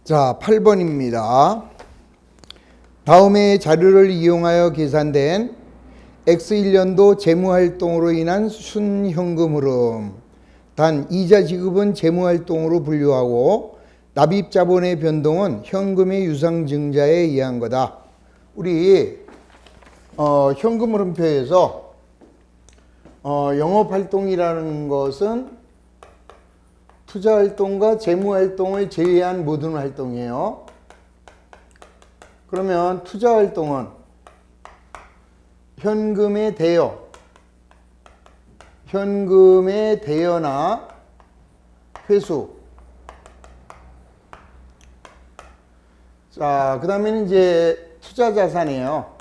자, 8번입니다. 다음의 자료를 이용하여 계산된 X1년도 재무활동으로 인한 순현금 흐름. 단, 이자 지급은 재무활동으로 분류하고 납입자본의 변동은 현금의 유상증자에 의한 거다. 우리 현금 흐름표에서 영업활동이라는 것은 투자활동과 재무활동을 제외한 모든 활동이에요. 그러면 투자활동은 현금의 대여나 회수. 자, 그 다음에는 이제 투자자산이에요.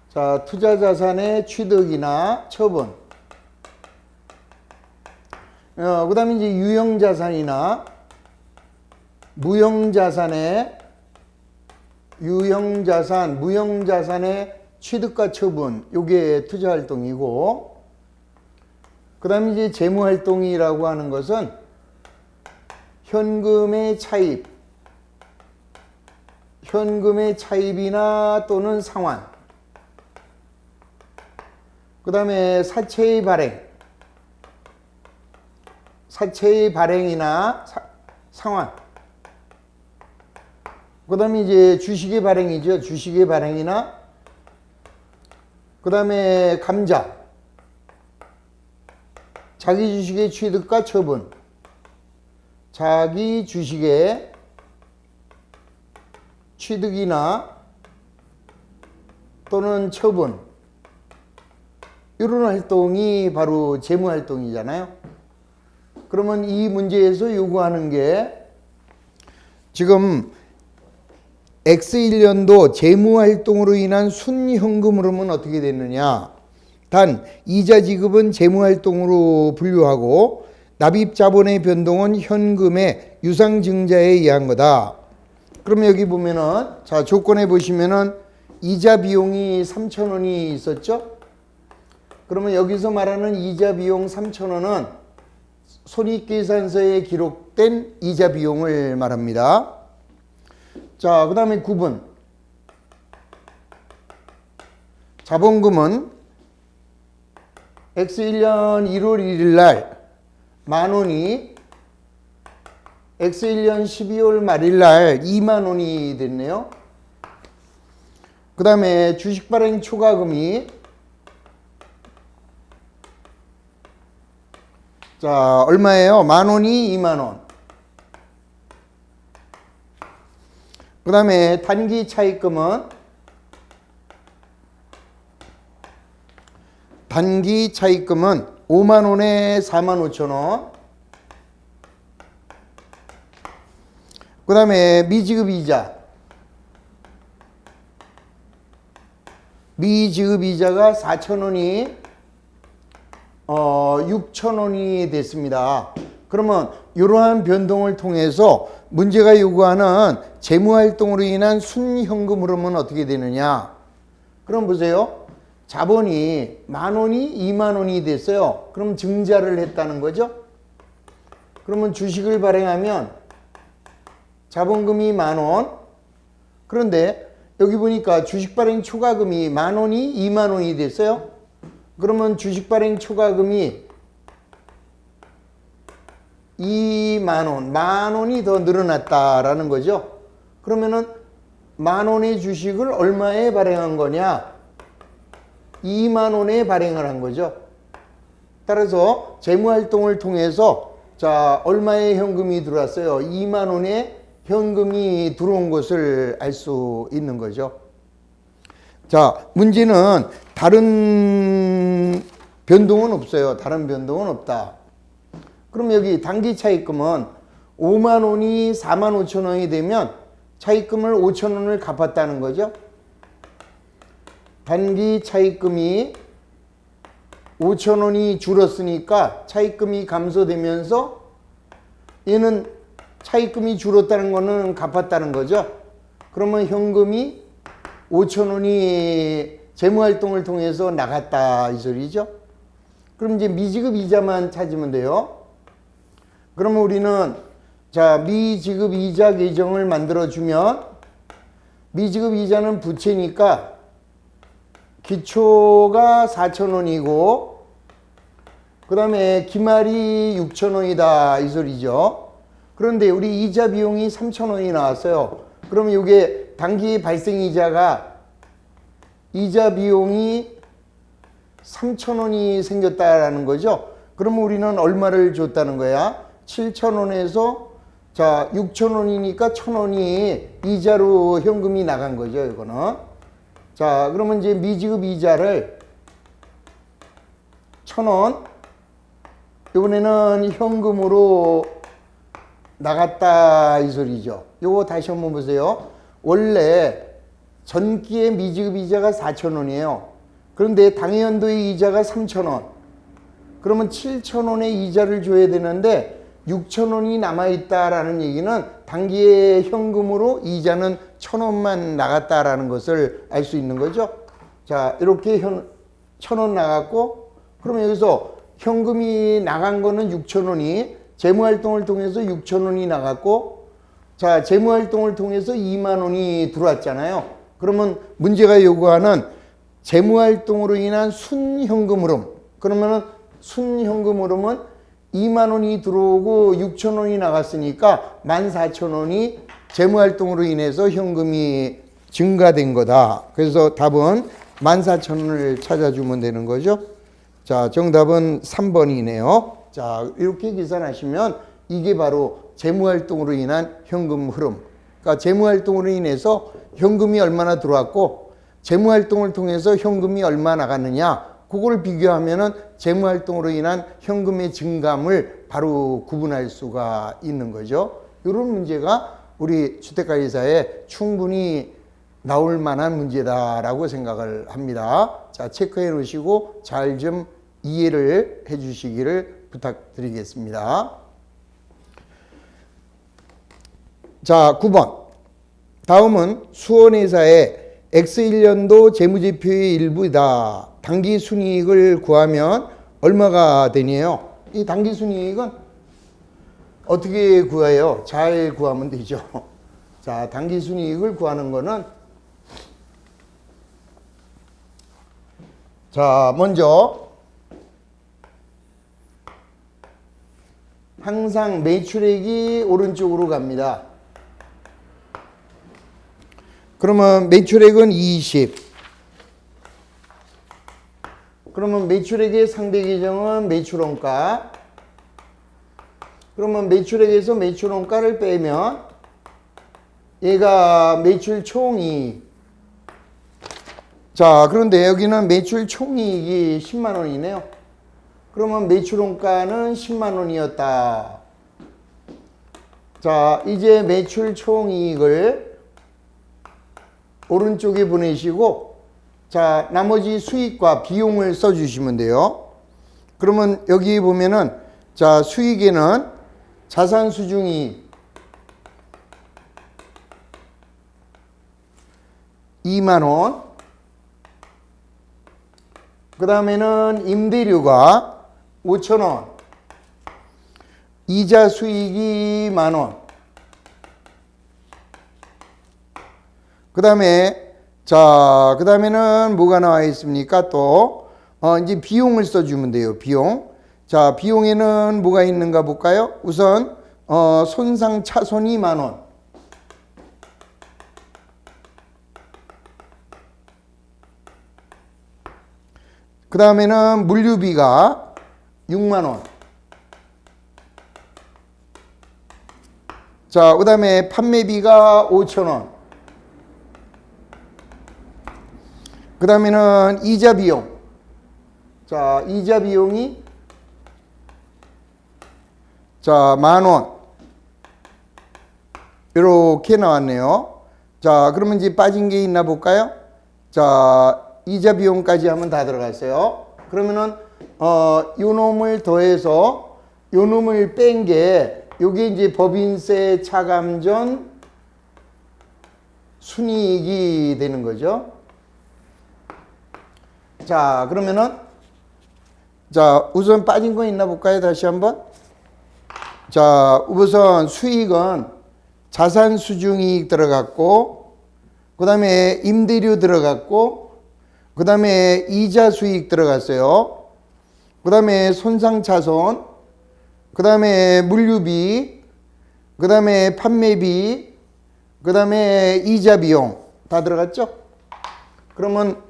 자, 투자자산의 취득이나 처분. 그 다음에 이제 유형자산이나 무형자산의 취득과 처분. 요게 투자활동이고, 그 다음에 이제 재무활동이라고 하는 것은 현금의 차입이나 또는 상환. 그 다음에 사채의 발행이나 상환. 그 다음에 이제 주식의 발행이죠. 주식의 발행이나, 그 다음에 감자. 자기 주식의 취득과 처분. 자기 주식의 취득이나 또는 처분. 이런 활동이 바로 재무활동이잖아요. 그러면 이 문제에서 요구하는 게 지금 X1년도 재무활동으로 인한 순현금 흐름은 어떻게 됐느냐. 단, 이자 지급은 재무활동으로 분류하고 납입자본의 변동은 현금의 유상증자에 의한 거다. 그럼 여기 보면은, 자, 조건에 보시면은 이자 비용이 3,000원이 있었죠? 그러면 여기서 말하는 이자 비용 3,000원은 손익계산서에 기록된 이자 비용을 말합니다. 자, 그 다음에 9번. 자본금은 X1년 1월 1일 날 10,000원이 X1년 12월 말일 날 20,000원이 됐네요. 그 다음에 주식 발행 초과금이 자, 얼마예요? 10,000원이 20,000원. 그 다음에 단기 차입금은 50,000원에 45,000원. 그 다음에 미지급 이자가 4,000원이 6,000원이 됐습니다. 그러면 이러한 변동을 통해서 문제가 요구하는 재무활동으로 인한 순현금 흐름은 어떻게 되느냐. 그럼 보세요. 자본이 10,000원이 20,000원이 됐어요. 그럼 증자를 했다는 거죠. 그러면 주식을 발행하면 자본금이 10,000원. 그런데 여기 보니까 주식 발행 초과금이 10,000원이 20,000원이 됐어요. 그러면 주식 발행 초과금이 20,000원, 10,000원이 더 늘어났다라는 거죠. 그러면은 10,000원의 주식을 얼마에 발행한 거냐? 20,000원에 발행을 한 거죠. 따라서 재무활동을 통해서 자, 얼마의 현금이 들어왔어요? 20,000원의 현금이 들어온 것을 알 수 있는 거죠. 자, 문제는 다른 변동은 없어요. 다른 변동은 없다. 그럼 여기 단기 차입금은 50,000원이 45,000원이 되면 차입금을 5,000원을 갚았다는 거죠. 단기 차입금이 5,000원이 줄었으니까 차입금이 감소되면서 얘는 차입금이 줄었다는 거는 갚았다는 거죠. 그러면 현금이 5,000원이 재무활동을 통해서 나갔다 이 소리죠. 그럼 이제 미지급 이자만 찾으면 돼요. 그러면 우리는 자, 미지급 이자 계정을 만들어주면 미지급 이자는 부채니까 기초가 4,000원이고 그 다음에 기말이 6,000원이다 이 소리죠. 그런데 우리 이자 비용이 3,000원이 나왔어요. 그러면 이게 단기 발생 이자가 이자 비용이 3,000원이 생겼다라는 거죠. 그러면 우리는 얼마를 줬다는 거야? 7,000원에서 자 6,000원이니까 1,000원이 이자로 현금이 나간 거죠. 이거는. 자 그러면 이제 미지급 이자를 1,000원 이번에는 현금으로 나갔다 이 소리죠. 요거 다시 한번 보세요. 원래 전기의 미지급 이자가 4,000원이에요. 그런데 당해연도의 이자가 3,000원. 그러면 7,000원의 이자를 줘야 되는데 6,000원이 남아있다라는 얘기는 단기의 현금으로 이자는 1,000원만 나갔다라는 것을 알 수 있는 거죠. 자, 이렇게 1,000원 나갔고, 그러면 여기서 현금이 나간 거는 6,000원이 재무활동을 통해서 6,000원이 나갔고, 자, 재무활동을 통해서 2만 원이 들어왔잖아요. 그러면 문제가 요구하는 재무활동으로 인한 순현금 흐름. 그러면은 순현금 흐름은 2만 원이 들어오고 6천 원이 나갔으니까 14,000원이 재무활동으로 인해서 현금이 증가된 거다. 그래서 답은 14,000원을 찾아주면 되는 거죠. 자, 정답은 3번이네요. 자, 이렇게 계산하시면 이게 바로 재무활동으로 인한 현금 흐름. 그러니까 재무활동으로 인해서 현금이 얼마나 들어왔고 재무활동을 통해서 현금이 얼마 나갔느냐, 그걸 비교하면은 재무활동으로 인한 현금의 증감을 바로 구분할 수가 있는 거죠. 이런 문제가 우리 주택관리사에 충분히 나올 만한 문제다라고 생각을 합니다. 자, 체크해 놓으시고 잘 좀 이해를 해 주시기를 부탁드리겠습니다. 자, 9번. 다음은 수원회사의 X1년도 재무제표의 일부이다. 당기순이익을 구하면 얼마가 되네요. 이 당기순이익은 어떻게 구해요? 잘 구하면 되죠. 자, 당기순이익을 구하는 거는 자, 먼저 항상 매출액이 오른쪽으로 갑니다. 그러면 매출액은 20. 그러면 매출액의 상대 계정은 매출원가. 그러면 매출액에서 매출원가를 빼면 얘가 매출 총이익. 자, 그런데 여기는 매출 총이익이 10만 원이네요. 그러면 매출원가는 10만 원이었다. 자, 이제 매출 총이익을 오른쪽에 보내시고, 자, 나머지 수익과 비용을 써주시면 돼요. 그러면 여기 보면은, 자, 수익에는 자산 수중이익 2만 원. 그 다음에는 임대료가 5천 원. 이자 수익이 만 원. 그 다음에 자, 그 다음에는 뭐가 나와 있습니까? 또 이제 비용을 써주면 돼요. 비용. 자, 비용에는 뭐가 있는가 볼까요? 우선 손상 차손이 만 원. 그 다음에는 물류비가 6만 원. 자, 그 다음에 판매비가 5천 원. 그 다음에는 이자 비용. 자, 이자 비용이 자, 만 원. 이렇게 나왔네요. 자, 그러면 이제 빠진 게 있나 볼까요? 자, 이자 비용까지 하면 다 들어갔어요. 그러면은 요 놈을 더해서 요 놈을 뺀 게 요게 이제 법인세 차감 전 순이익이 되는 거죠. 자, 그러면은 자, 우선 빠진 거 있나 볼까요? 다시 한번. 자, 우선 수익은 자산 수중이익 들어갔고, 그 다음에 임대료 들어갔고, 그 다음에 이자 수익 들어갔어요. 그 다음에 손상차손, 그 다음에 물류비, 그 다음에 판매비, 그 다음에 이자 비용 다 들어갔죠? 그러면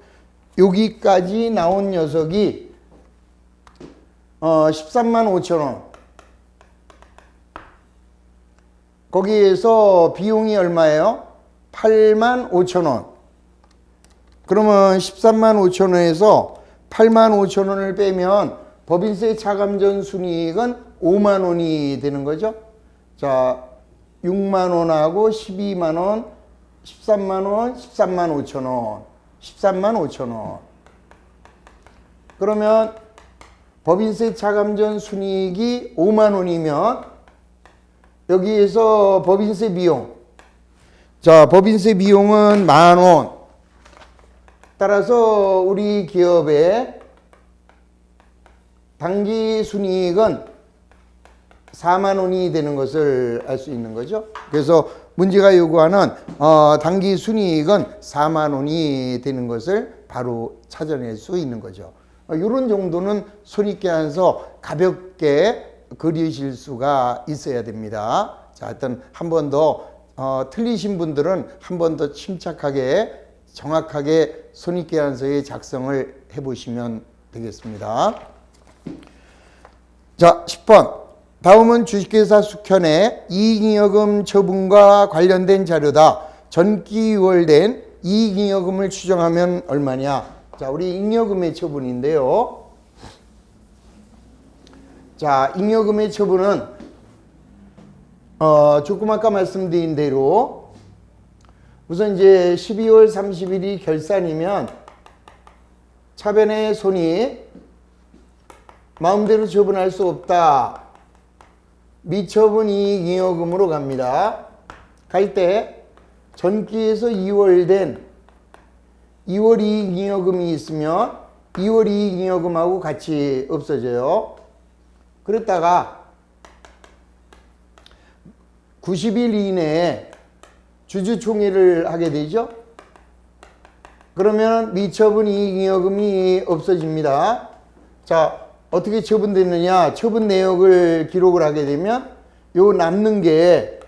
여기까지 나온 녀석이 13만 5천 원. 거기에서 비용이 얼마예요? 8만 5천 원. 그러면 13만 5천 원에서 8만 5천 원을 빼면 법인세 차감전 순이익은 5만 원이 되는 거죠. 자, 6만 원하고 12만 원, 13만 원, 13만 5천 원, 13만 5천 원. 그러면 법인세 차감전 순이익이 5만 원이면 여기에서 법인세 비용. 자, 법인세 비용은 만 원. 따라서 우리 기업의 당기 순이익은 4만 원이 되는 것을 알 수 있는 거죠. 그래서 문제가 요구하는 당기 순이익은 4만 원이 되는 것을 바로 찾아낼 수 있는 거죠. 이런 정도는 손익 계산서 가볍게 그리실 수가 있어야 됩니다. 자, 하여튼 한 번 더 틀리신 분들은 한 번 더 침착하게 정확하게 손익 계산서의 작성을 해보시면 되겠습니다. 자, 10번. 다음은 주식회사 숙현의 이익잉여금 처분과 관련된 자료다. 전기 6월 된 이익잉여금을 추정하면 얼마냐? 자, 우리 잉여금의 처분인데요. 자, 잉여금의 처분은 조금 아까 말씀드린 대로 우선 이제 12월 30일이 결산이면 차변의 손익 마음대로 처분할 수 없다. 미처분 이익 잉여금으로 갑니다. 갈 때 전기에서 2월 된 2월 이익 잉여금이 있으면 2월 이익 잉여금하고 같이 없어져요. 그랬다가 90일 이내에 주주총회를 하게 되죠. 그러면 미처분 이익 잉여금이 없어집니다. 자, 어떻게 처분됐느냐? 처분 내역을 기록을 하게 되면 요 남는 게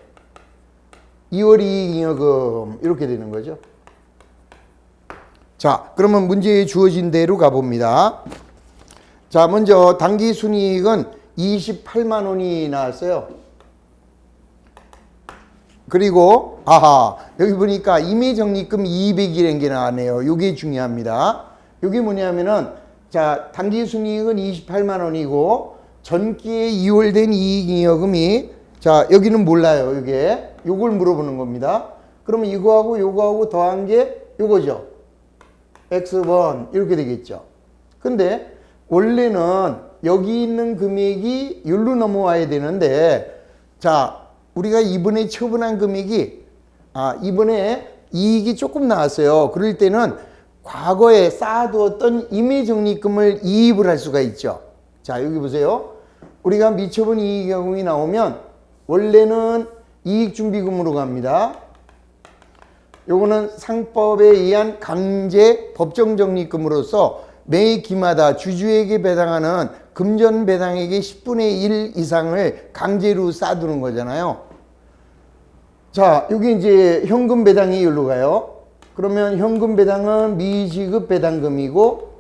2월 이익 잉여금 이렇게 되는 거죠. 자, 그러면 문제에 주어진 대로 가봅니다. 자, 먼저 당기 순이익은 28만 원이 나왔어요. 그리고 여기 보니까 임의적립금 200이라는 게 나왔네요. 요게 중요합니다. 요게 뭐냐면은 자, 당기 순이익은 28만 원이고 전기에 2월 된 이익 잉여금이 자, 여기는 몰라요. 이게 요걸 물어보는 겁니다. 그러면 이거하고 요거하고 더한 게 요거죠. X1 이렇게 되겠죠. 근데 원래는 여기 있는 금액이 여기로 넘어와야 되는데 자, 우리가 이번에 처분한 금액이 이번에 이익이 조금 나왔어요. 그럴 때는 과거에 쌓아두었던 임의적립금을 이입을 할 수가 있죠. 자, 여기 보세요. 우리가 미처분 이익잉여금이 나오면 원래는 이익준비금으로 갑니다. 요거는 상법에 의한 강제 법정적립금으로서 매 기마다 주주에게 배당하는 금전 배당액의 10분의 1 이상을 강제로 쌓아두는 거잖아요. 자, 여기 이제 현금 배당이 여기로 가요. 그러면 현금 배당은 미지급 배당금이고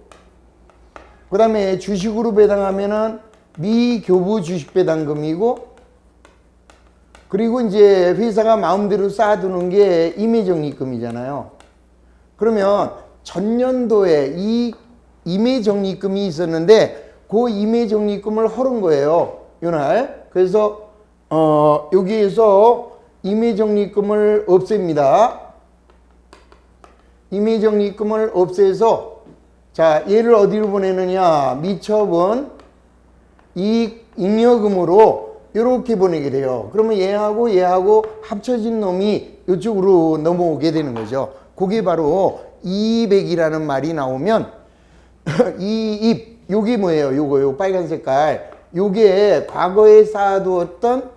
그 다음에 주식으로 배당하면은 미교부 주식 배당금이고 그리고 이제 회사가 마음대로 쌓아두는 게 임의적립금이잖아요. 그러면 전년도에 이 임의적립금이 있었는데 그 임의적립금을 헐은 거예요. 요날. 그래서 여기에서 임의적립금을 없앱니다. 임의적립금을 없애서 자, 얘를 어디로 보내느냐? 미처분 이익 잉여금으로 이렇게 보내게 돼요. 그러면 얘하고 합쳐진 놈이 이쪽으로 넘어오게 되는 거죠. 그게 바로 이입액이라는 말이 나오면 이입, 요게 뭐예요? 요거 빨간 색깔 요게 과거에 쌓아두었던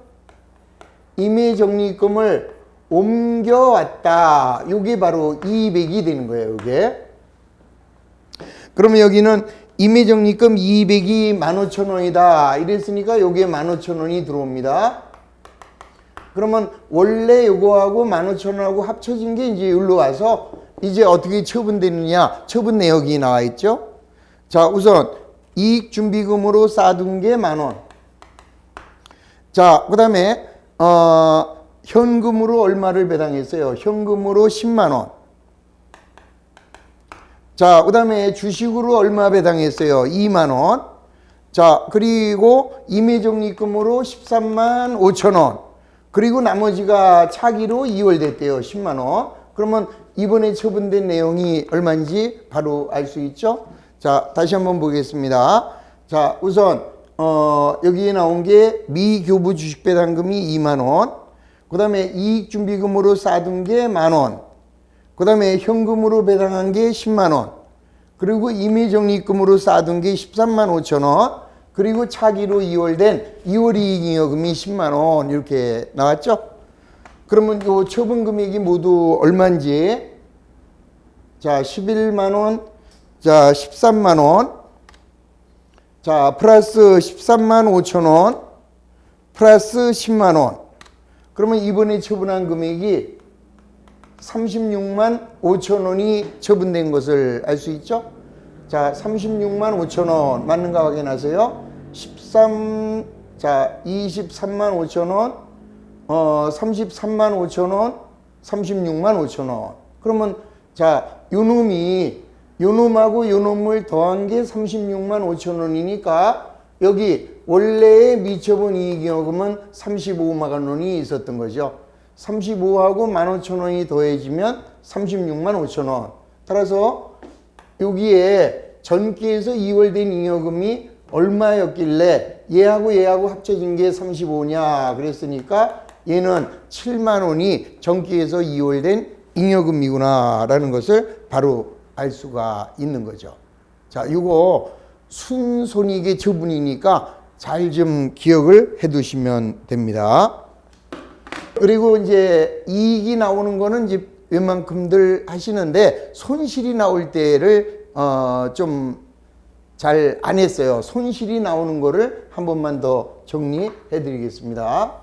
임의적립금을 옮겨왔다. 요게 바로 이익이 되는 거예요. 요게. 그러면 여기는 임의적립금 200이 15,000원이다. 이랬으니까 요게 15,000원이 들어옵니다. 그러면 원래 요거하고 15,000원하고 합쳐진 게 이제 여기로 와서 이제 어떻게 처분되느냐. 처분 내역이 나와 있죠. 자, 우선 이익준비금으로 쌓아둔 게 10,000원. 자, 그 다음에 현금으로 얼마를 배당했어요? 현금으로 10만 원. 자, 그 다음에 주식으로 얼마 배당했어요? 2만 원. 자, 그리고 임의적립금으로 13만 5천 원. 그리고 나머지가 차기로 2월 됐대요. 10만 원. 그러면 이번에 처분된 내용이 얼마인지 바로 알 수 있죠? 자, 다시 한번 보겠습니다. 자, 우선 여기에 나온 게 미교부 주식배당금이 2만 원. 그 다음에 이익준비금으로 쌓아둔 게 10,000원. 그 다음에 현금으로 배당한 게 10만 원. 그리고 임의적립금으로 쌓아둔 게 13만 5천 원. 그리고 차기로 2월 된 2월 이익잉여금이 10만 원 이렇게 나왔죠. 그러면 요 처분 금액이 모두 얼마인지, 자 11만 원, 자 13만 원, 자 플러스 13만 5천 원, 플러스 10만 원. 그러면 이번에 처분한 금액이 36만 5천 원이 처분된 것을 알 수 있죠. 자 36만 5천 원 맞는가 확인하세요. 23만 5천 원, 33만 5천 원, 36만 5천 원. 그러면 자 요놈하고 요놈을 더한 게 36만 5천 원이니까 여기 원래의 미처분 이익잉여금은 35만 원이 있었던 거죠. 35하고 15,000원이 더해지면 36만 5천 원. 따라서 여기에 전기에서 2월 된 잉여금이 얼마였길래 얘하고 합쳐진 게 35냐 그랬으니까 얘는 7만 원이 전기에서 2월 된 잉여금이구나 라는 것을 바로 알 수가 있는 거죠. 자, 이거 순손익의 처분이니까 잘 좀 기억을 해 두시면 됩니다. 그리고 이제 이익이 나오는 거는 이제 웬만큼들 하시는데 손실이 나올 때를 좀 잘 안 했어요. 손실이 나오는 거를 한 번만 더 정리해 드리겠습니다.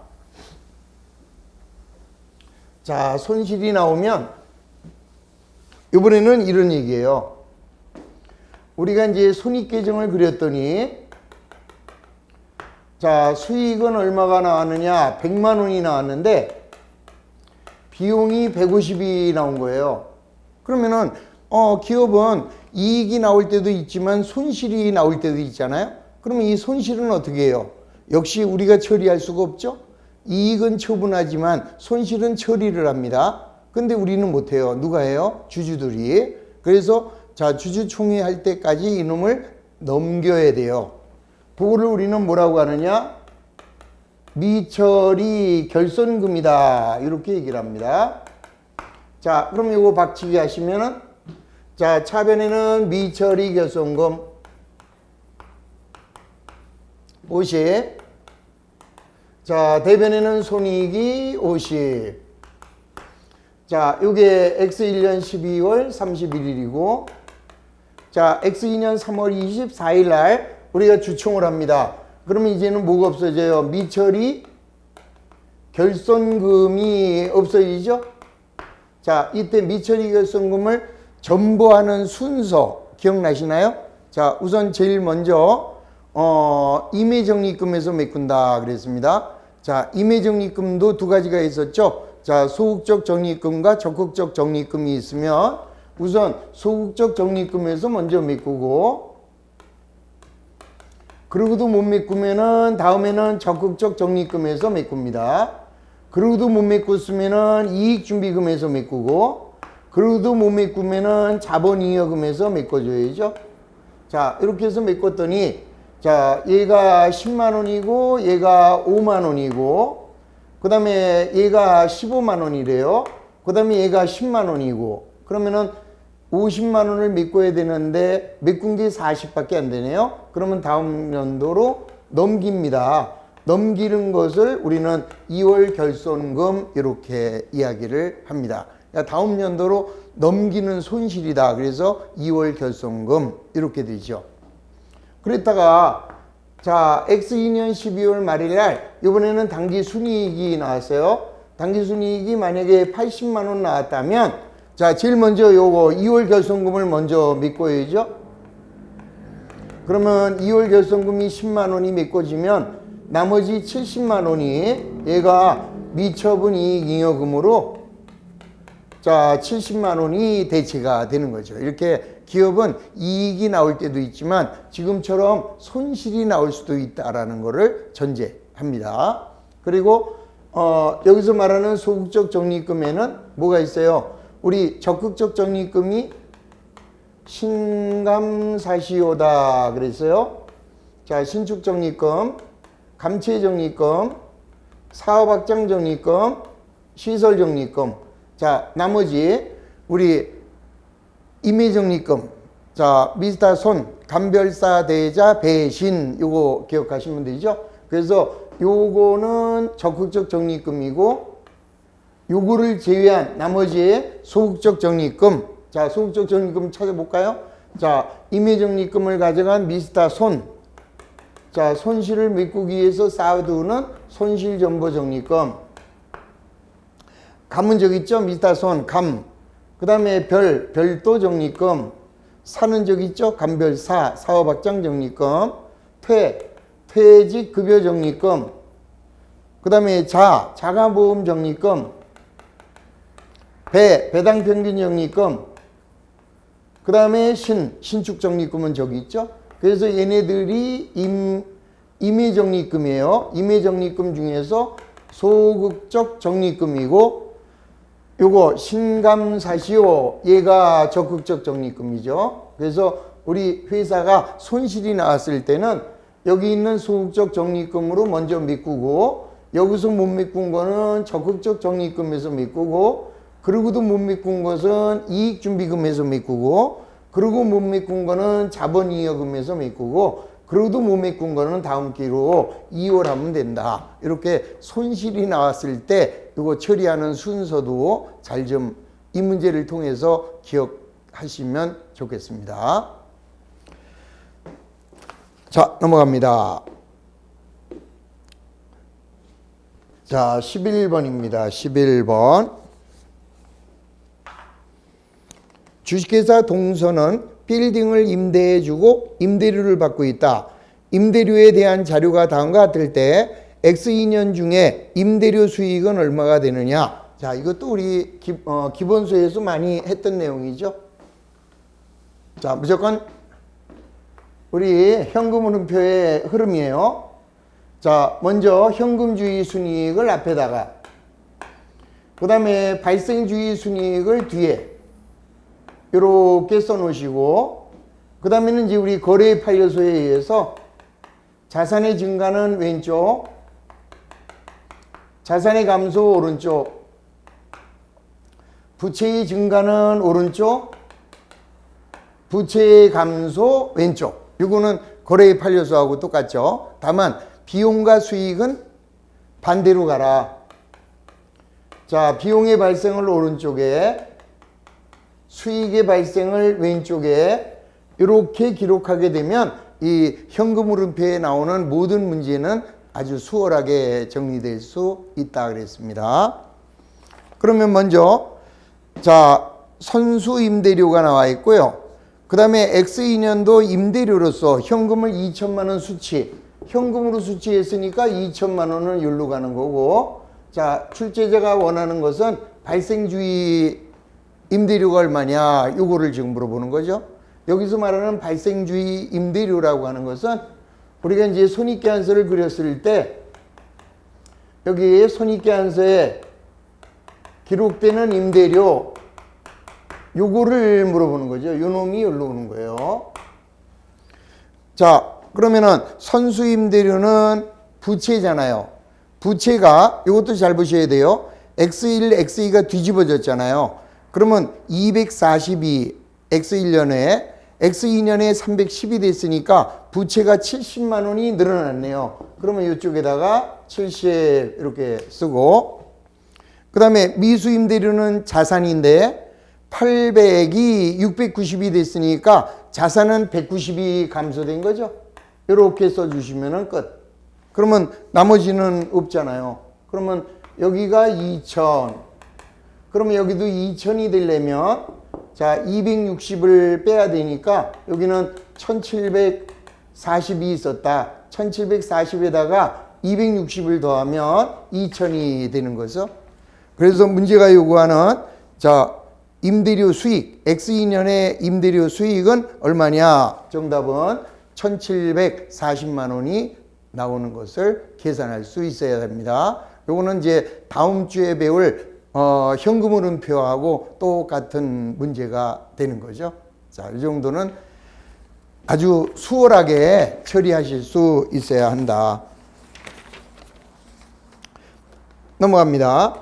자, 손실이 나오면 이번에는 이런 얘기예요. 우리가 이제 손익계정을 그렸더니 자, 수익은 얼마가 나왔느냐? 100만 원이 나왔는데 비용이 150이 나온 거예요. 그러면은 기업은 이익이 나올 때도 있지만 손실이 나올 때도 있잖아요. 그러면 이 손실은 어떻게 해요? 역시 우리가 처리할 수가 없죠. 이익은 처분하지만 손실은 처리를 합니다. 근데 우리는 못해요. 누가 해요? 주주들이. 그래서 자, 주주총회 할 때까지 이놈을 넘겨야 돼요. 그거를 우리는 뭐라고 하느냐? 미처리 결손금이다. 이렇게 얘기를 합니다. 자, 그럼 이거 박치기 하시면은 자, 차변에는 미처리 결손금 50. 자, 대변에는 손익이 50. 자, 요게 X1년 12월 31일이고 자, X2년 3월 24일 날 우리가 주총을 합니다. 그러면 이제는 뭐가 없어져요? 미처리 결손금이 없어지죠? 자, 이때 미처리 결손금을 전보하는 순서 기억나시나요? 자, 우선 제일 먼저 임의적립금에서 메꾼다 그랬습니다. 자, 임의적립금도 두 가지가 있었죠. 자, 소극적 적립금과 적극적 적립금이 있으면 우선 소극적 적립금에서 먼저 메꾸고 그러고도 못 메꾸면은 다음에는 적극적 적립금에서 메꿉니다. 그러고도 못 메꿨으면은 이익준비금에서 메꾸고 그러고도 못 메꾸면은 자본잉여금에서 메꿔줘야죠. 자, 이렇게 해서 메꿨더니 자, 얘가 10만 원이고 얘가 5만 원이고 그 다음에 얘가 15만 원이래요. 그 다음에 얘가 10만 원이고 그러면은 50만 원을 메꿔야 되는데 메꾼 게 40밖에 안 되네요. 그러면 다음 연도로 넘깁니다. 넘기는 것을 우리는 2월 결손금 이렇게 이야기를 합니다. 다음 연도로 넘기는 손실이다. 그래서 2월 결손금 이렇게 되죠. 그랬다가 자 X2년 12월 말일 날 이번에는 당기 순이익이 나왔어요. 당기 순이익이 만약에 80만 원 나왔다면 자 제일 먼저 요거 2월 결손금을 먼저 메꿔야죠. 그러면 2월 결손금이 10만 원이 메꿔지면 나머지 70만 원이 얘가 미처분 이익 잉여금으로 자 70만 원이 대체가 되는 거죠. 이렇게 기업은 이익이 나올 때도 있지만 지금처럼 손실이 나올 수도 있다라는 것을 전제합니다. 그리고 여기서 말하는 소극적 적립금에는 뭐가 있어요? 우리 적극적 적립금이 신감사시효다 그랬어요. 자 신축 적립금, 감채 적립금, 사업 확장 적립금, 시설 적립금. 자 나머지 우리 임의 적립금. 자 미스터 손, 감별사 대자 배신 요거 기억하시면 되죠. 그래서 요거는 적극적 적립금이고 요거를 제외한 나머지 소극적 적립금. 자 소극적 적립금 찾아볼까요? 자 임의 적립금을 가져간 미스터 손. 자 손실을 메꾸기 위해서 쌓아두는 손실전보 적립금. 감은 저기 있죠? 미스터 손 감. 그 다음에 별도 적립금. 사는 저기 있죠? 감별사 사업확장 적립금. 퇴직 급여 적립금. 그 다음에 자가보험 적립금. 배당 평균 적립금. 그 다음에 신축 적립금은 저기 있죠? 그래서 얘네들이 임의 적립금이에요. 임의 적립금 중에서 소극적 적립금이고 요거 신감사시효 얘가 적극적 적립금이죠. 그래서 우리 회사가 손실이 나왔을 때는 여기 있는 소극적 적립금으로 먼저 메꾸고 여기서 못 메꾼 거는 적극적 적립금에서 메꾸고 그러고도 못 메꾼 것은 이익준비금에서 메꾸고 그리고 못 메꾼 거는 자본잉여금에서 메꾸고 그러고도 못 메꾼 거는 다음 기로 이월하면 된다. 이렇게 손실이 나왔을 때 이거 처리하는 순서도 잘 좀 이 문제를 통해서 기억하시면 좋겠습니다. 자 넘어갑니다. 자 11번입니다. 11번 주식회사 동서는 빌딩을 임대해주고 임대료를 받고 있다. 임대료에 대한 자료가 다음과 같을 때 X2년 중에 임대료 수익은 얼마가 되느냐. 자 이것도 우리 기본소에서 많이 했던 내용이죠. 자 무조건 우리 현금흐름표의 흐름이에요. 자 먼저 현금주의 순이익을 앞에다가 그 다음에 발생주의 순이익을 뒤에 이렇게 써놓으시고 그 다음에는 이제 우리 거래 판례소에 의해서 자산의 증가는 왼쪽, 자산의 감소 오른쪽, 부채의 증가는 오른쪽, 부채의 감소 왼쪽. 이거는 거래 판례소하고 똑같죠. 다만 비용과 수익은 반대로 가라. 자 비용의 발생을 오른쪽에 수익의 발생을 왼쪽에 이렇게 기록하게 되면 이 현금흐름표에 나오는 모든 문제는 아주 수월하게 정리될 수 있다 그랬습니다. 그러면 먼저 자 선수임대료가 나와 있고요. 그 다음에 X2년도 임대료로서 현금을 2천만 원 수취, 현금으로 수취했으니까 2천만 원은 여기로 가는 거고 자 출제자가 원하는 것은 발생주의 임대료가 얼마냐 요거를 지금 물어보는 거죠. 여기서 말하는 발생주의 임대료라고 하는 것은 우리가 이제 손익계산서를 그렸을 때 여기 손익계산서에 기록되는 임대료 요거를 물어보는 거죠. 요 놈이 여기로 오는 거예요. 자 그러면은 선수임대료는 부채잖아요. 부채가 요것도 잘 보셔야 돼요. X1, X2가 뒤집어졌잖아요. 그러면 242 X1년에 X2년에 310이 됐으니까 부채가 70만 원이 늘어났네요. 그러면 이쪽에다가 70 이렇게 쓰고, 그 다음에 미수임대료는 자산인데 800이 690이 됐으니까 자산은 190이 감소된 거죠. 이렇게 써주시면 끝. 그러면 나머지는 없잖아요. 그러면 여기가 2000. 그러면 여기도 2000이 되려면 자 260을 빼야 되니까 여기는 1740이 있었다. 1740에다가 260을 더하면 2000이 되는 거죠. 그래서 문제가 요구하는 자 임대료 수익, X2년의 임대료 수익은 얼마냐? 정답은 1740만 원이 나오는 것을 계산할 수 있어야 됩니다. 요거는 이제 다음 주에 배울 현금 흐름표하고 똑같은 문제가 되는 거죠. 자, 이 정도는 아주 수월하게 처리하실 수 있어야 한다. 넘어갑니다.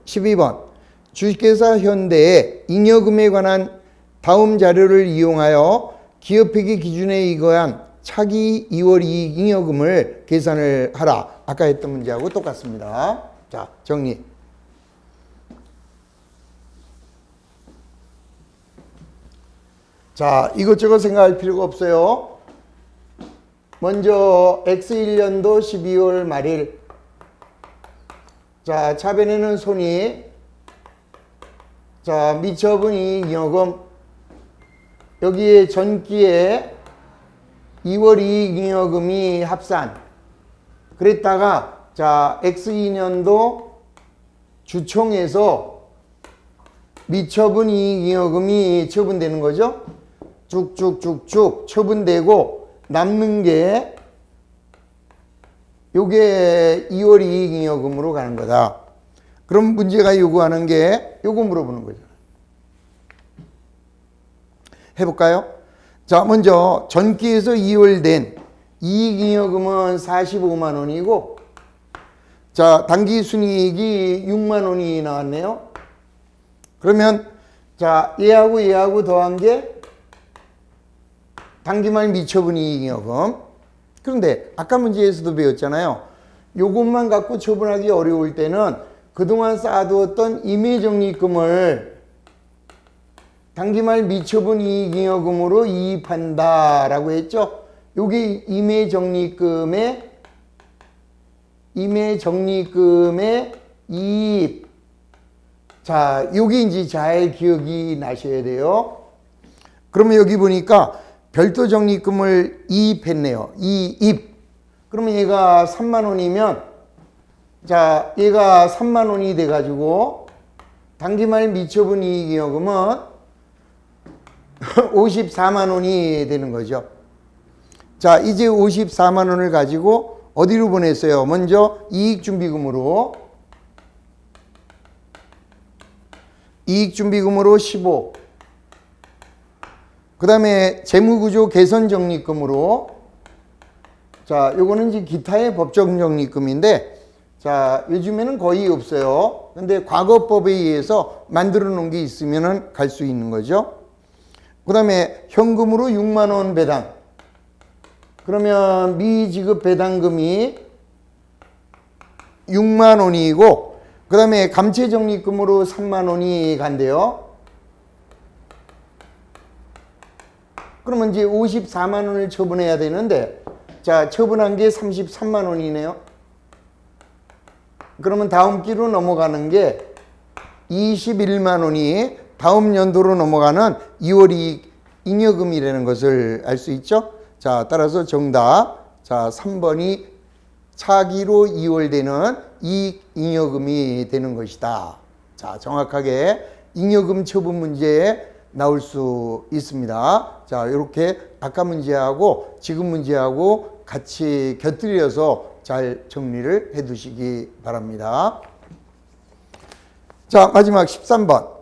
12번. 주식회사 현대의 잉여금에 관한 다음 자료를 이용하여 기업회계 기준에 의거한 차기 2월 이익 잉여금을 계산을 하라. 아까 했던 문제하고 똑같습니다. 자, 정리. 자, 이것저것 생각할 필요가 없어요. 먼저 X1년도 12월 말일. 자, 차변에는 손익. 자, 미처분 이익 잉여금. 여기에 전기에 2월 이익 잉여금이 합산. 그랬다가 자, X2년도 주총에서 미처분 이익 잉여금이 처분되는 거죠. 쭉쭉쭉쭉 처분되고 남는 게 요게 2월 이익 잉여금으로 가는 거다. 그럼 문제가 요구하는 게 요거 물어보는 거죠. 해볼까요? 자, 먼저 전기에서 2월 된 이익 잉여금은 45만 원이고, 자, 당기 순이익이 6만 원이 나왔네요. 그러면 자, 얘하고 더한 게 당기말 미처분 이익 잉여금. 그런데 아까 문제에서도 배웠잖아요. 요것만 갖고 처분하기 어려울 때는 그동안 쌓아두었던 임의적립금을 당기말 미처분 이익 잉여금으로 이입한다 라고 했죠. 요게 임의적립금의 이입. 자, 요게 이제 잘 기억이 나셔야 돼요. 그러면 여기 보니까 별도 적립금을 이입했네요. 이입. 그러면 얘가 3만 원이면 자, 얘가 3만 원이 돼 가지고 당기말 미처분 이익 잉여금은 54만 원이 되는 거죠. 자, 이제 54만 원을 가지고 어디로 보냈어요? 먼저 이익준비금으로 15. 그 다음에 재무구조 개선 적립금으로 자, 요거는 이제 기타의 법정 적립금인데 자, 요즘에는 거의 없어요. 근데 과거법에 의해서 만들어 놓은 게 있으면은 갈 수 있는 거죠. 그 다음에 현금으로 6만 원 배당. 그러면 미지급 배당금이 6만 원이고, 그 다음에 감채 적립금으로 3만 원이 간대요. 그러면 이제 54만 원을 처분해야 되는데, 자, 처분한 게 33만 원이네요. 그러면 다음 기로 넘어가는 게 21만 원이 다음 연도로 넘어가는 2월 이익 잉여금이라는 것을 알 수 있죠. 자, 따라서 정답. 자, 3번이 차기로 2월 되는 이익 잉여금이 되는 것이다. 자, 정확하게 잉여금 처분 문제에 나올 수 있습니다. 자, 이렇게 아까 문제하고 지금 문제하고 같이 곁들여서 잘 정리를 해 두시기 바랍니다. 자, 마지막 13번.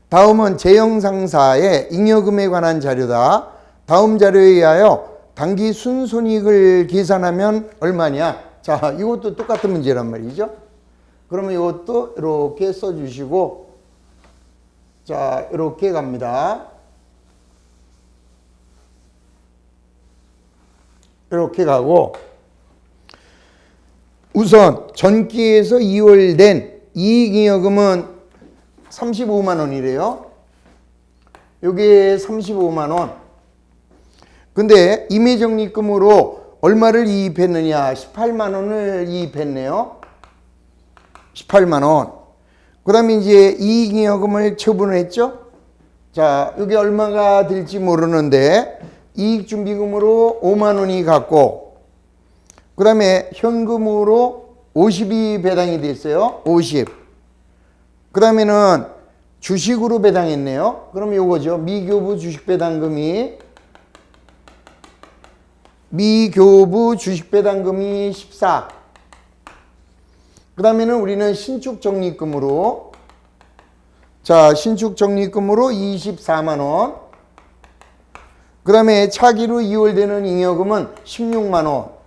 다음은 재형상사의 잉여금에 관한 자료다. 다음 자료에 의하여 당기 순손익을 계산하면 얼마냐? 자, 이것도 똑같은 문제란 말이죠. 그러면 이것도 이렇게 써주시고, 자, 이렇게 갑니다. 이렇게 가고, 우선 전기에서 이월된 이익잉여금은 35만 원이래요. 요게 35만 원. 근데 임의적립금으로 얼마를 이입했느냐? 18만 원을 이입했네요. 18만 원. 그 다음에 이제 이익잉여금을 처분했죠. 자, 여기 얼마가 될지 모르는데 이익준비금으로 5만 원이 갔고, 그 다음에 현금으로 50이 배당이 됐어요. 50. 그 다음에는 주식으로 배당했네요. 그럼 요거죠. 미교부 주식배당금이 14. 그 다음에는 우리는 신축적립금으로, 자, 신축적립금으로 24만 원. 그 다음에 차기로 이월되는 잉여금은 16만 원.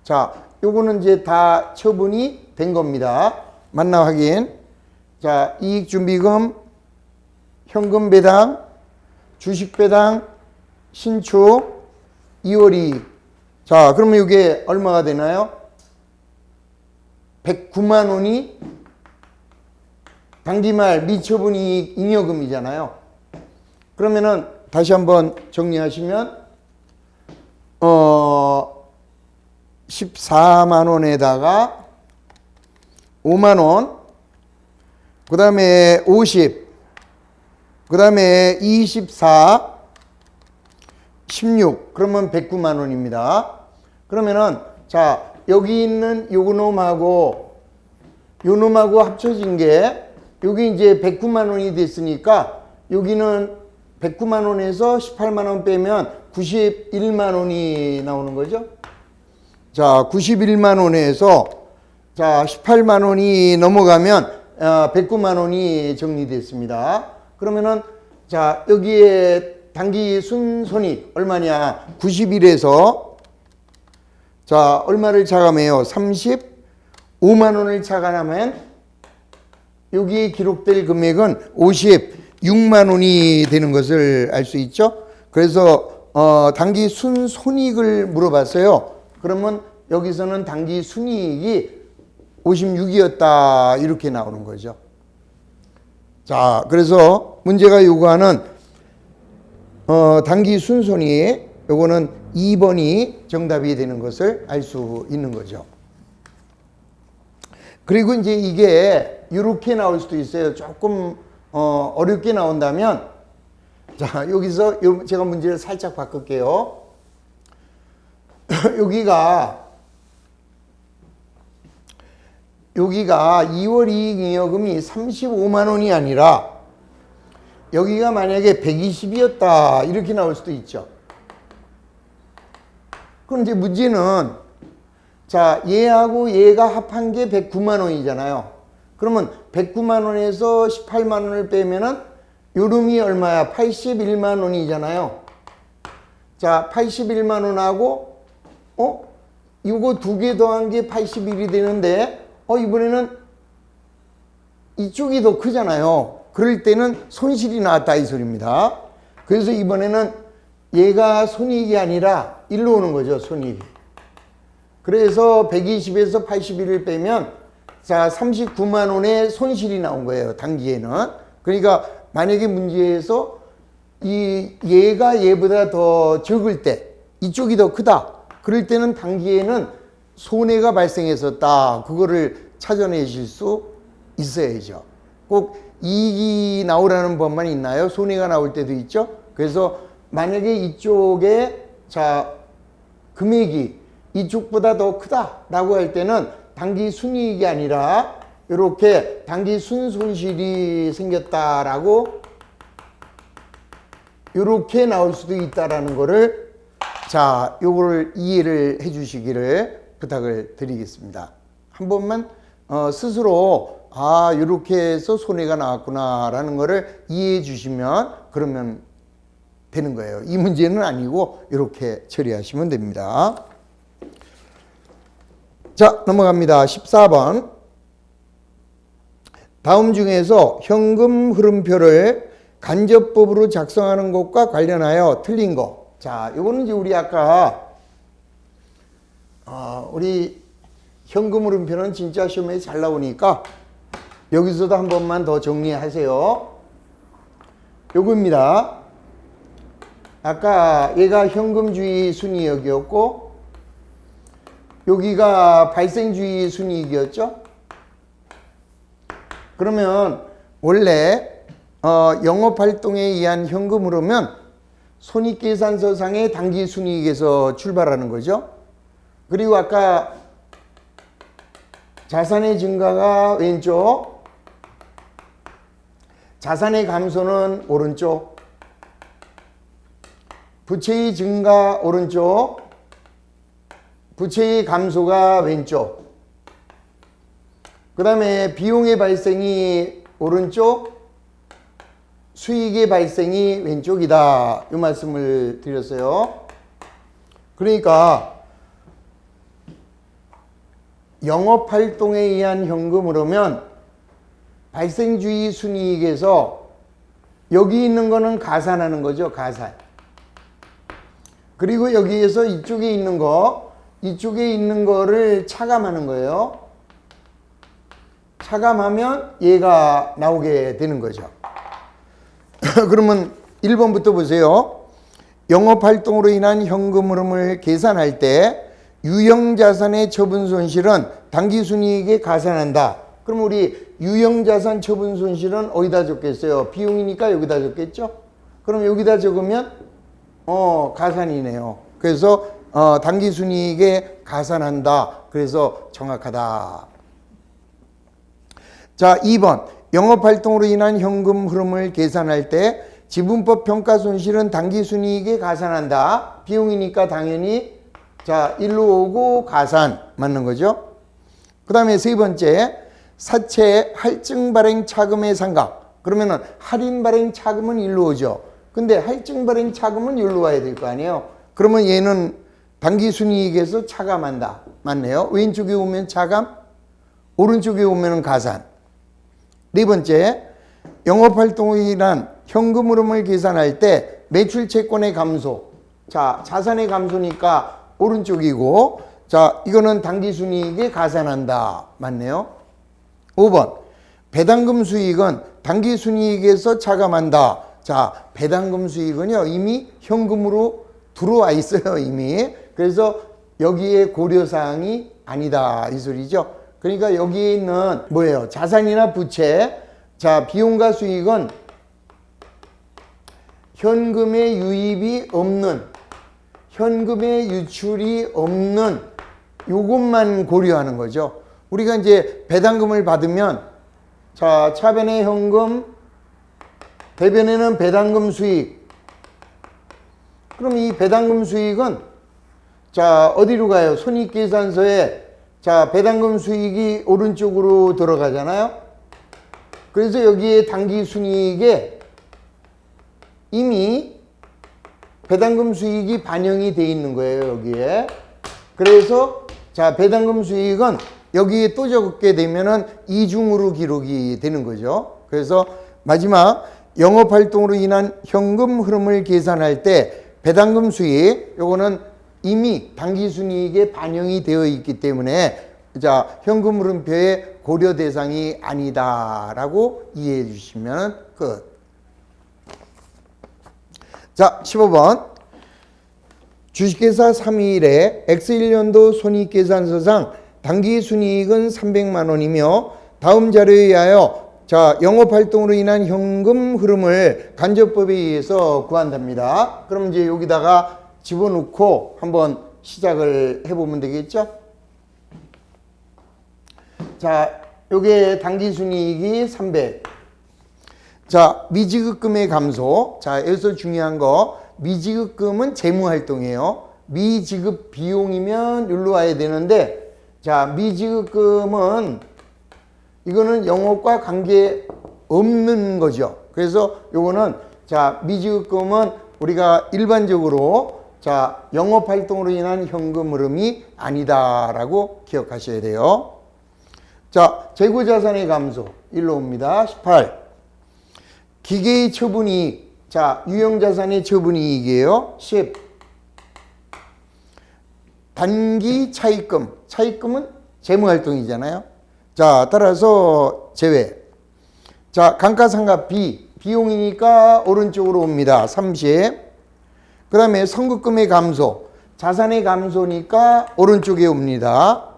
자, 요거는 이제 다 처분이 된 겁니다. 맞나 확인. 자, 이익준비금, 현금 배당, 주식 배당, 신축, 2월 이익. 자, 그러면 이게 얼마가 되나요? 109만 원이 당기말 미처분 이익 잉여금이잖아요. 그러면은 다시 한번 정리하시면 14만 원에다가 5만 원, 그 다음에 50, 그 다음에 24, 16, 그러면 109만 원입니다. 그러면은 자, 여기 있는 요 놈하고 요 놈하고 합쳐진 게 여기 이제 109만 원이 됐으니까 여기는 109만 원에서 18만 원 빼면 91만 원이 나오는 거죠. 자, 91만 원에서 자, 18만 원이 넘어가면 109만 원이 정리됐습니다. 그러면은 자, 여기에 당기 순손익 얼마냐? 91에서 자, 얼마를 차감해요? 35만 원을 차감하면 여기에 기록될 금액은 56만 원이 되는 것을 알 수 있죠. 그래서 당기 순손익을 물어봤어요. 그러면 여기서는 당기 순이익이 56이었다 이렇게 나오는 거죠. 자, 그래서 문제가 요구하는 당기 순손익, 요거는 2번이 정답이 되는 것을 알 수 있는 거죠. 그리고 이제 이게 이렇게 나올 수도 있어요. 조금 어렵게 나온다면, 자, 여기서 제가 문제를 살짝 바꿀게요. 여기가 2월 이익잉여금이 35만 원이 아니라 여기가 만약에 120이었다 이렇게 나올 수도 있죠. 그럼 이제 문제는 자, 얘하고 얘가 합한 게 109만 원이잖아요. 그러면 109만 원에서 18만 원을 빼면은 요름이 얼마야? 81만 원이잖아요. 자, 81만 원하고 이거 두 개 더한 게 81이 되는데 이번에는 이쪽이 더 크잖아요. 그럴 때는 손실이 나왔다 이 소리입니다. 그래서 이번에는 얘가 손익이 아니라 일로 오는 거죠, 손익이. 그래서 120에서 81을 빼면 자, 39만 원의 손실이 나온 거예요, 당기에는. 그러니까 만약에 문제에서 얘가 얘보다 더 적을 때 이쪽이 더 크다. 그럴 때는 당기에는 손해가 발생했었다. 그거를 찾아내실 수 있어야죠. 꼭 이익이 나오라는 법만 있나요? 손해가 나올 때도 있죠. 그래서 만약에 이쪽에 자, 금액이 이쪽보다 더 크다라고 할 때는 당기 순이익이 아니라 이렇게 당기 순손실이 생겼다라고 이렇게 나올 수도 있다라는 거를 자, 요거를 이해를 해 주시기를 부탁을 드리겠습니다. 한 번만 스스로 이렇게 해서 손해가 나왔구나라는 거를 이해해 주시면 그러면 되는 거예요. 이 문제는 아니고 이렇게 처리하시면 됩니다. 자, 넘어갑니다. 14번. 다음 중에서 현금 흐름표를 간접법으로 작성하는 것과 관련하여 틀린 거. 자, 요거는 이제 우리 아까 우리 현금 흐름표는 진짜 시험에 잘 나오니까 여기서도 한 번만 더 정리하세요. 요겁니다. 아까 얘가 현금주의 순이익이었고 여기가 발생주의 순이익이었죠. 그러면 원래 영업활동에 의한 현금 흐름은 손익계산서상의 당기순이익에서 출발하는 거죠. 그리고 아까 자산의 증가가 왼쪽, 자산의 감소는 오른쪽, 부채의 증가 오른쪽, 부채의 감소가 왼쪽, 그 다음에 비용의 발생이 오른쪽, 수익의 발생이 왼쪽이다. 이 말씀을 드렸어요. 그러니까 영업활동에 의한 현금 흐르면 발생주의 순이익에서 여기 있는 거는 가산하는 거죠. 가산. 그리고 여기에서 이쪽에 있는 거를 차감하는 거예요. 차감하면 얘가 나오게 되는 거죠. 그러면 1번부터 보세요. 영업활동으로 인한 현금 흐름을 계산할 때 유형자산의 처분 손실은 당기순이익에 가산한다. 그럼 우리 유형자산 처분 손실은 어디다 적겠어요? 비용이니까 여기다 적겠죠? 그럼 여기다 적으면 가산이네요. 그래서 당기순이익에 가산한다. 그래서 정확하다. 자, 2번. 영업활동으로 인한 현금 흐름을 계산할 때 지분법 평가 손실은 당기순이익에 가산한다. 비용이니까 당연히 자, 일로 오고 가산 맞는 거죠. 그 다음에 세 번째, 사채 할증 발행 차금의 상각. 그러면은 할인 발행 차금은 일로 오죠. 근데 할증 발행 차금은 일로 와야 될 거 아니에요. 그러면 얘는 당기순이익에서 차감한다. 맞네요. 왼쪽에 오면 차감, 오른쪽에 오면 가산. 네 번째, 영업활동으로 인한 현금 흐름을 계산할 때 매출 채권의 감소. 자, 자산의 감소니까 오른쪽이고, 자, 이거는 당기순이익에 가산한다. 맞네요. 5번, 배당금 수익은 당기순이익에서 차감한다. 자, 배당금 수익은요, 이미 현금으로 들어와 있어요, 이미. 그래서 여기에 고려사항이 아니다. 이 소리죠. 그러니까 여기에 있는 뭐예요? 자산이나 부채. 자, 비용과 수익은 현금의 유입이 없는, 현금의 유출이 없는 요것만 고려하는 거죠. 우리가 이제 배당금을 받으면 자, 차변에 현금, 대변에는 배당금 수익. 그럼 이 배당금 수익은 자, 어디로 가요? 손익계산서에 자, 배당금 수익이 오른쪽으로 들어가잖아요. 그래서 여기에 당기순이익에 이미 배당금 수익이 반영이 돼 있는 거예요, 여기에. 그래서 자, 배당금 수익은 여기에 또 적게 되면은 이중으로 기록이 되는 거죠. 그래서 마지막 영업활동으로 인한 현금 흐름을 계산할 때 배당금 수익, 요거는 이미 당기순이익에 반영이 되어 있기 때문에 자, 현금 흐름표의 고려 대상이 아니다라고 이해해 주시면 끝. 자, 15번. 주식회사 3일에 X1년도 손익계산서상 당기순이익은 300만 원이며 다음 자료에 의하여 자, 영업활동으로 인한 현금 흐름을 간접법에 의해서 구한답니다. 그럼 이제 여기다가 집어넣고 한번 시작을 해보면 되겠죠? 자, 요게 당기순이익이 300. 자, 미지급금의 감소. 자, 여기서 중요한 거, 미지급금은 재무활동이에요. 미지급 비용이면 여기로 와야 되는데, 자, 미지급금은 이거는 영업과 관계 없는 거죠. 그래서 요거는 자, 미지급금은 우리가 일반적으로 자, 영업활동으로 인한 현금 흐름이 아니다라고 기억하셔야 돼요. 자, 재고자산의 감소 일로 옵니다. 18. 기계의 처분이익. 자, 유형자산의 처분이익이에요. 10. 단기 차입금. 차입금은 재무활동이잖아요. 자, 따라서 제외. 자, 감가상각비. 비용이니까 오른쪽으로 옵니다. 30. 그 다음에 선급금의 감소. 자산의 감소니까 오른쪽에 옵니다.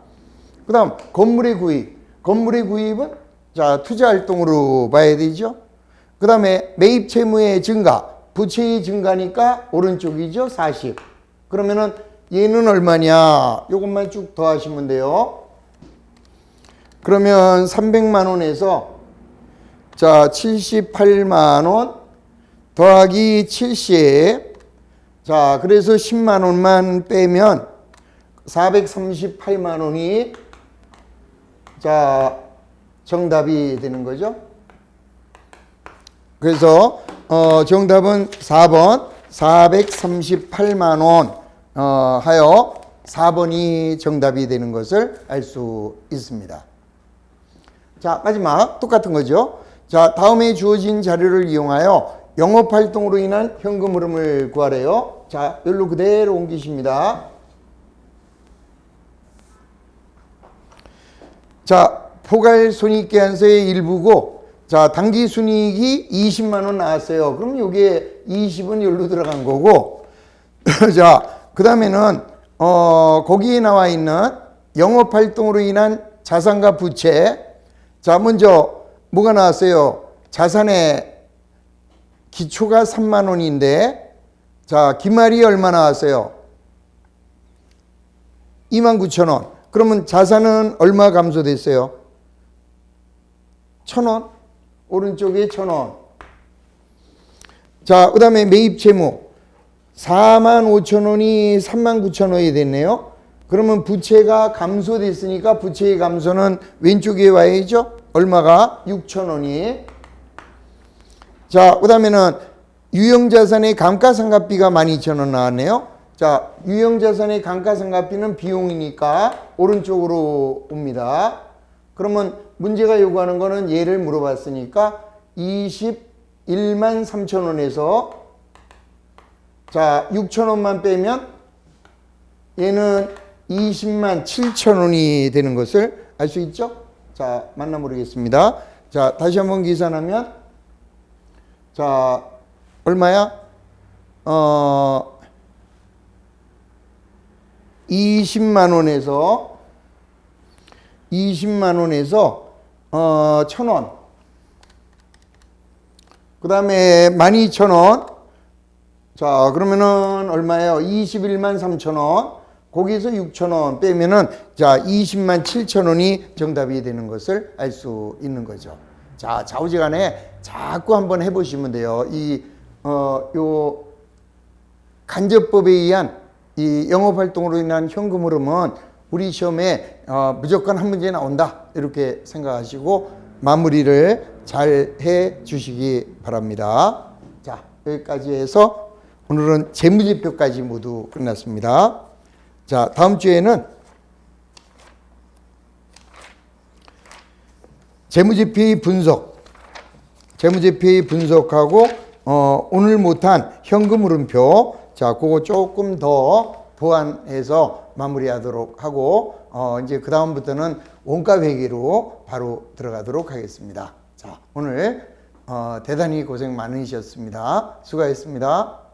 그 다음 건물의 구입. 건물의 구입은 자, 투자활동으로 봐야 되죠. 그 다음에 매입 채무의 증가. 부채의 증가니까 오른쪽이죠. 40. 그러면은 얘는 얼마냐? 요것만 쭉 더하시면 돼요. 그러면 300만 원에서 자, 78만 원 더하기 70. 자, 그래서 10만 원만 빼면 438만 원이 자, 정답이 되는 거죠. 그래서 정답은 4번 438만 원 하여 4번이 정답이 되는 것을 알 수 있습니다. 자, 마지막 똑같은 거죠. 자, 다음에 주어진 자료를 이용하여 영업활동으로 인한 현금 흐름을 구하래요. 자, 여기로 그대로 옮기십니다. 자, 포괄손익계산서의 일부고, 자, 당기순이익이 20만 원 나왔어요. 그럼 여기에 20은 여기로 들어간 거고, 자, 그 다음에는 거기에 나와 있는 영업활동으로 인한 자산과 부채. 자, 먼저 뭐가 나왔어요? 자산의 기초가 3만 원인데, 자, 기말이 얼마 나왔어요? 29,000원. 그러면 자산은 얼마 감소됐어요? 1,000원. 오른쪽에 1,000원. 자, 그 다음에 매입 채무. 45,000원이 39,000원이 됐네요. 그러면 부채가 감소됐으니까 부채의 감소는 왼쪽에 와야죠. 얼마가? 6,000원이. 자, 그 다음에는 유형자산의 감가상각비가 12,000원 나왔네요. 자, 유형자산의 감가상각비는 비용이니까 오른쪽으로 옵니다. 그러면 문제가 요구하는 거는 얘를 물어봤으니까 21만 3천원에서 자, 6천원만 빼면 얘는 20만 7천원이 되는 것을 알 수 있죠? 자, 맞나 모르겠습니다. 자, 다시 한번 계산하면 자, 얼마야? 20만 원에서 1,000원. 그 다음에 12,000원. 자, 그러면은 얼마예요? 21만 3천원. 거기에서 6천원 빼면은 자, 20만 7천원이 정답이 되는 것을 알 수 있는 거죠. 자, 좌우지간에 자꾸 한번 해보시면 돼요. 요 간접법에 의한 이 영업활동으로 인한 현금 흐름은 우리 시험에 무조건 한 문제 나온다. 이렇게 생각하시고 마무리를 잘 해 주시기 바랍니다. 자, 여기까지 해서 오늘은 재무제표까지 모두 끝났습니다. 자, 다음 주에는 재무제표의 분석하고 오늘 못한 현금 흐름표, 자, 그거 조금 더 보완해서 마무리하도록 하고 이제 그 다음부터는 원가 회계로 바로 들어가도록 하겠습니다. 자, 오늘 대단히 고생 많으셨습니다. 수고하셨습니다.